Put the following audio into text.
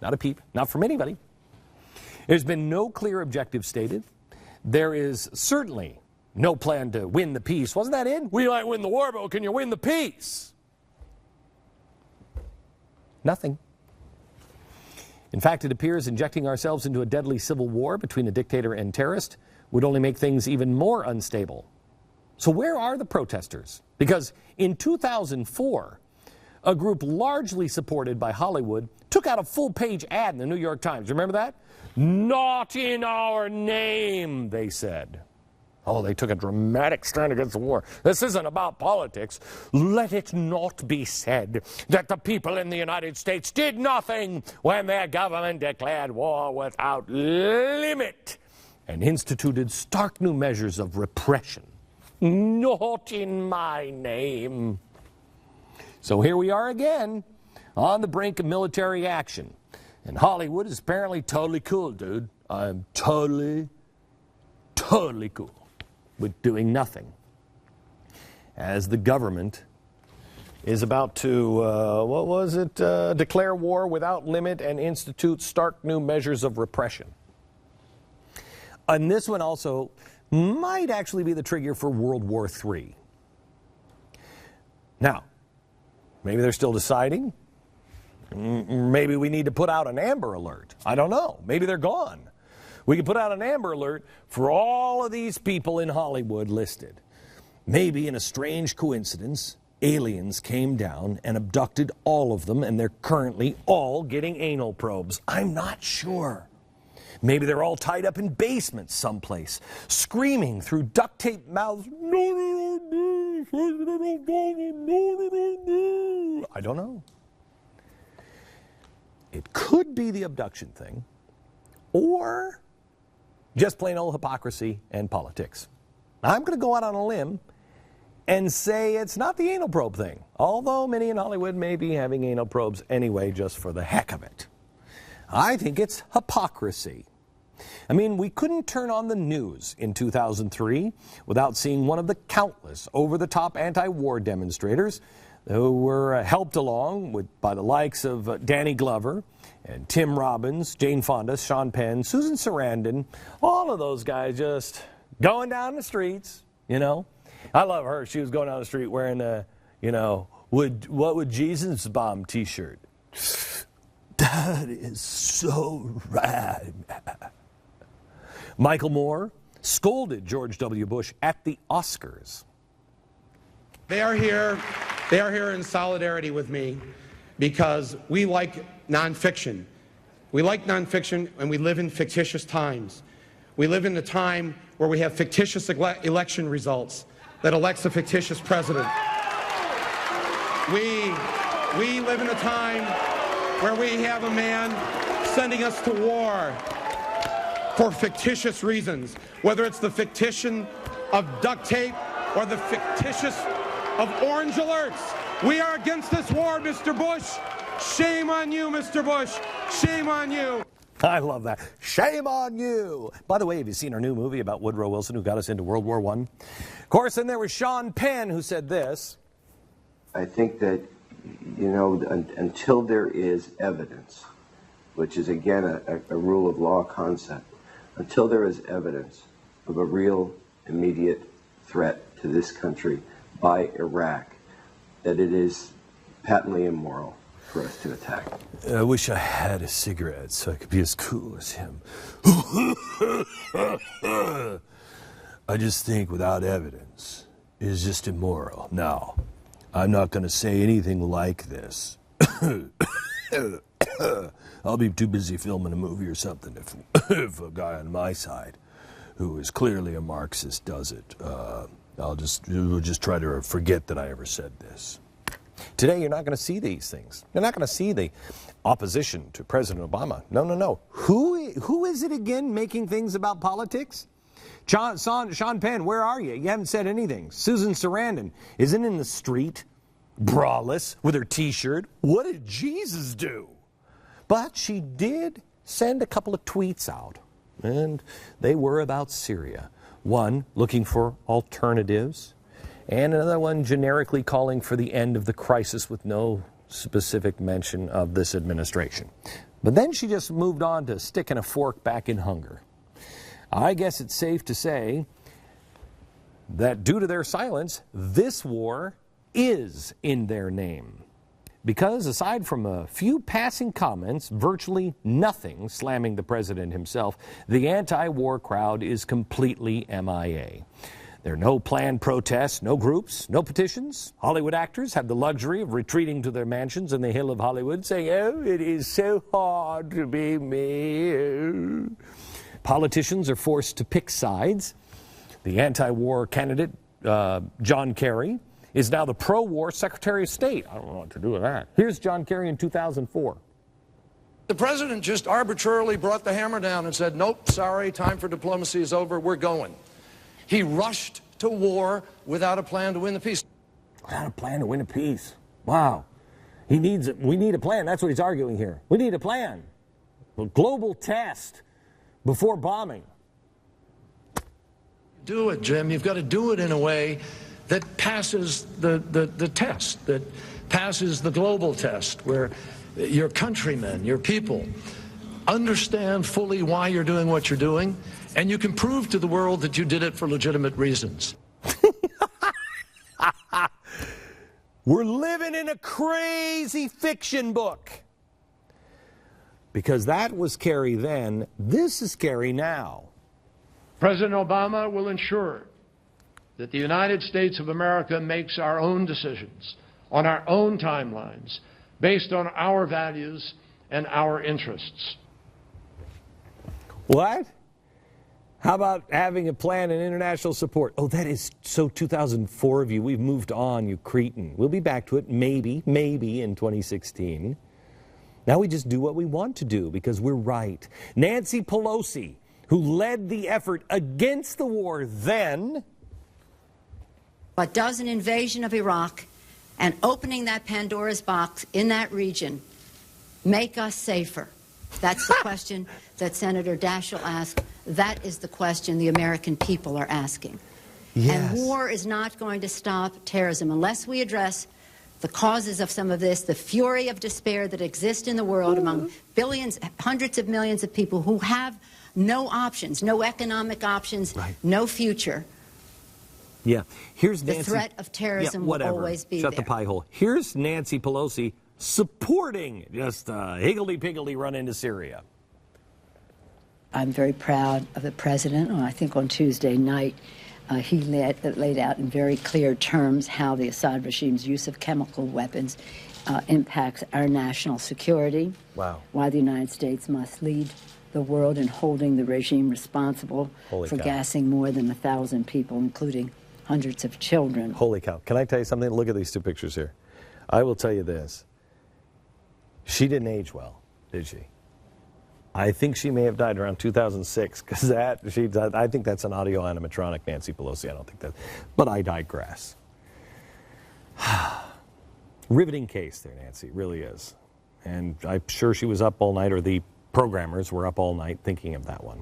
Not a peep. Not from anybody. There's been no clear objective stated. There is certainly no plan to win the peace. Wasn't that it? We might win the war, but can you win the peace? Nothing. In fact, it appears injecting ourselves into a deadly civil war between a dictator and terrorist would only make things even more unstable. So where are the protesters? Because in 2004, a group largely supported by Hollywood took out a full-page ad in the New York Times. Remember that? Not in our name, they said. Oh, they took a dramatic stand against the war. This isn't about politics. Let it not be said that the people in the United States did nothing when their government declared war without limit and instituted stark new measures of repression. Not in my name. So here we are again, on the brink of military action. And Hollywood is apparently totally cool, dude. I'm totally cool with doing nothing. As the government is about to, declare war without limit and institute stark new measures of repression. And this one also might actually be the trigger for World War III. Now, maybe they're still deciding. Maybe we need to put out an Amber Alert. I don't know. Maybe they're gone. We can put out an Amber Alert for all of these people in Hollywood listed. Maybe in a strange coincidence, aliens came down and abducted all of them, and they're currently all getting anal probes. I'm not sure. Maybe they're all tied up in basements someplace, screaming through duct tape mouths. I don't know. It could be the abduction thing, or just plain old hypocrisy and politics. I'm going to go out on a limb and say it's not the anal probe thing, although many in Hollywood may be having anal probes anyway just for the heck of it. I think it's hypocrisy. I mean, we couldn't turn on the news in 2003 without seeing one of the countless over-the-top anti-war demonstrators who were helped along by the likes of Danny Glover and Tim Robbins, Jane Fonda, Sean Penn, Susan Sarandon, all of those guys just going down the streets, you know. I love her. She was going down the street wearing a, what would Jesus bomb t-shirt. That is so rad. Michael Moore scolded George W. Bush at the Oscars. They are here in solidarity with me because we like nonfiction. We like nonfiction, and we live in fictitious times. We live in a time where we have fictitious election results that elects a fictitious president. We live in a time where we have a man sending us to war for fictitious reasons, whether it's the fictition of duct tape or the fictitious of orange alerts. We are against this war, Mr. Bush. Shame on you, Mr. Bush. Shame on you. I love that. Shame on you. By the way, have you seen our new movie about Woodrow Wilson who got us into World War I? Of course, then there was Sean Penn who said this. I think that, until there is evidence, which is, again, a rule of law concept, until there is evidence of a real immediate threat to this country by Iraq, that it is patently immoral for us to attack. I wish I had a cigarette so I could be as cool as him. I just think without evidence, it is just immoral. Now, I'm not going to say anything like this. I'll be too busy filming a movie or something if a guy on my side, who is clearly a Marxist, does it. We'll just try to forget that I ever said this. Today, you're not going to see these things. You're not going to see the opposition to President Obama. No. Who is it again making things about politics? Sean Penn, where are you? You haven't said anything. Susan Sarandon isn't in the street, braless, with her T-shirt. What did Jesus do? But she did send a couple of tweets out, and they were about Syria. One, looking for alternatives, and another one generically calling for the end of the crisis with no specific mention of this administration. But then she just moved on to sticking a fork back in hunger. I guess it's safe to say that due to their silence, this war is in their name. Because aside from a few passing comments, virtually nothing slamming the president himself, the anti-war crowd is completely MIA. There are no planned protests, no groups, no petitions. Hollywood actors have the luxury of retreating to their mansions in the Hill of Hollywood saying, "Oh, it is so hard to be me." Politicians are forced to pick sides. The anti-war candidate, John Kerry, is now the pro-war Secretary of State. I don't know what to do with that. Here's John Kerry in 2004. The president just arbitrarily brought the hammer down and said, nope, sorry, time for diplomacy is over, we're going. He rushed to war without a plan to win the peace. Without a plan to win a peace. Wow. We need a plan. That's what he's arguing here. We need a plan. A global test before bombing. Do it, Jim. You've got to do it in a way that passes the test, that passes the global test, where your countrymen, your people, understand fully why you're doing what you're doing, and you can prove to the world that you did it for legitimate reasons. We're living in a crazy fiction book. Because that was Kerry then, this is Kerry now. President Obama will ensure that the United States of America makes our own decisions on our own timelines based on our values and our interests. What? How about having a plan and international support? Oh, that is so 2004 of you. We've moved on, you cretin. We'll be back to it maybe in 2016. Now we just do what we want to do because we're right. Nancy Pelosi, who led the effort against the war then. But does an invasion of Iraq and opening that Pandora's box in that region make us safer? That's the question that Senator Daschle asked. That is the question the American people are asking. Yes. And war is not going to stop terrorism unless we address the causes of some of this, the fury of despair that exists in the world among billions, hundreds of millions of people who have no options, no economic options, right, no future. Yeah, here's Nancy. The threat of terrorism will always be there. Shut the pie hole. Here's Nancy Pelosi supporting just a higgledy-piggledy run into Syria. I'm very proud of the president. I think on Tuesday night, he laid out in very clear terms how the Assad regime's use of chemical weapons impacts our national security. Wow. Why the United States must lead the world in holding the regime responsible for gassing more than 1,000 people, including hundreds of children. Holy cow. Can I tell you something? Look at these two pictures here. I will tell you this. She didn't age well, did she? I think she may have died around 2006, because I think that's an audio animatronic, Nancy Pelosi. I don't think that, but I digress. Riveting case there, Nancy, it really is. And I'm sure she was up all night, or the programmers were up all night thinking of that one.